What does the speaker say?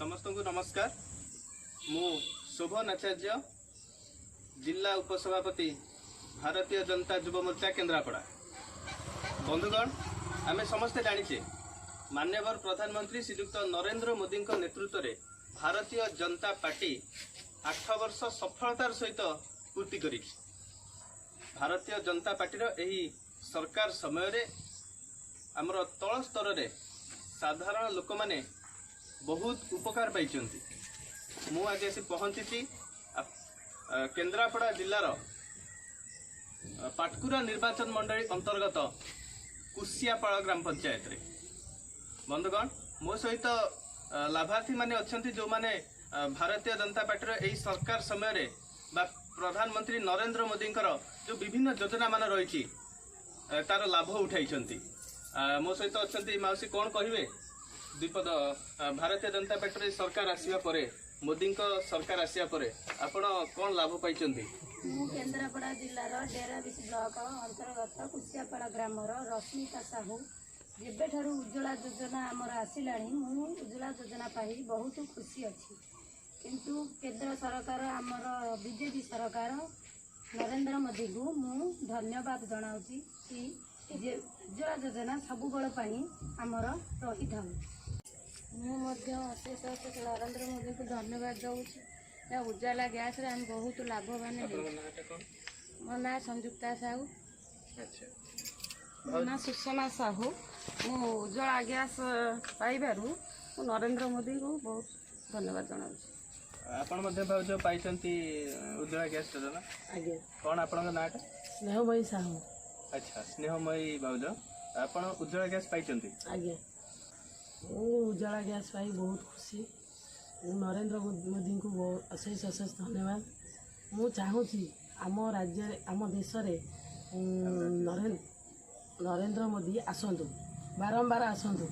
समस्त को नमस्कार। मु शोभन आचार्य, जिला उपसभापति, भारतीय जनता युव मोर्चा केन्द्रापड़ा। बंधुगण, आमे समस्ते जानिछे माननीय प्रधानमंत्री श्रीयुक्त नरेंद्र मोदी नेतृत्व में भारतीय जनता पार्टी 8 वर्ष सफलतार सहित पूर्ति करी। भारतीय जनता पार्टीर एही सरकार समय रे आमर तल स्तर रे साधारण लोक माने बहुत उपकार पाइछन्ति। मु आज आसी पहुंची केन्द्रापड़ा जिलार पाटकुरा निर्वाचन मंडली अंतर्गत कुसियापाड़ ग्राम पंचायत रे। बंधुगण, मो सहित लाभार्थी माने अछन्ति जो माने भारतीय जनता पार्टी एही सरकार समय रे बा प्रधानमंत्री नरेंद्र मोदी जो विभिन्न योजना मान रही तार लाभ उठाई। मो सहित अछन्ति माउसी, कौन कहिबे द्विपद भारतीय जनता पार्टी सरकार आसिया परे, मोदी सरकार आसिया परे आपण कौन लाभ पाई? केन्द्रापड़ा जिलार डेराबिस ब्लॉक अंतर्गत कुसियापाड़ ग्राम रश्मिता साहू जेबेठारू उज्ज्वला योजना आमर आसला मु उज्ज्वला योजना पाई बहुत खुशी अच्छी। किंतु केंद्र सरकार आमर बीजेपी सरकार नरेंद्र मोदी को मु धन्यवाद जनाऊँगी कि उज्ज्वला योजना सब बड़ आमर रही था। अशेष अशेष नरेंद्र मोदी को धन्यवाद दूँ। उज्ज्वला गैस रे हम बहुत लाभवान है। मो ना संयुक्ता साहू, मो ना सुषमा साहू। मु उज्ज्वला गैस पाइबारू नरेंद्र मोदी को बहुत धन्यवाद जनाऊँ। आपण मध्ये भाउज पाइछन्ति उज्ज्वला गैस योजना? आगे कौन आपन नाटा? स्नेहमयी साहू। अच्छा, स्नेहमयी भाउज, आपण उज्ज्वला गैस पाइछन्ति? आगे उज्ज्वला गैस पाई बहुत खुशी। नरेंद्र मोदी को बहुत अशेष अशेष धन्यवाद। मु चाहूँगी आम राज्य आम देश नरेंद्र मोदी आसतु, बारंबार आसतु।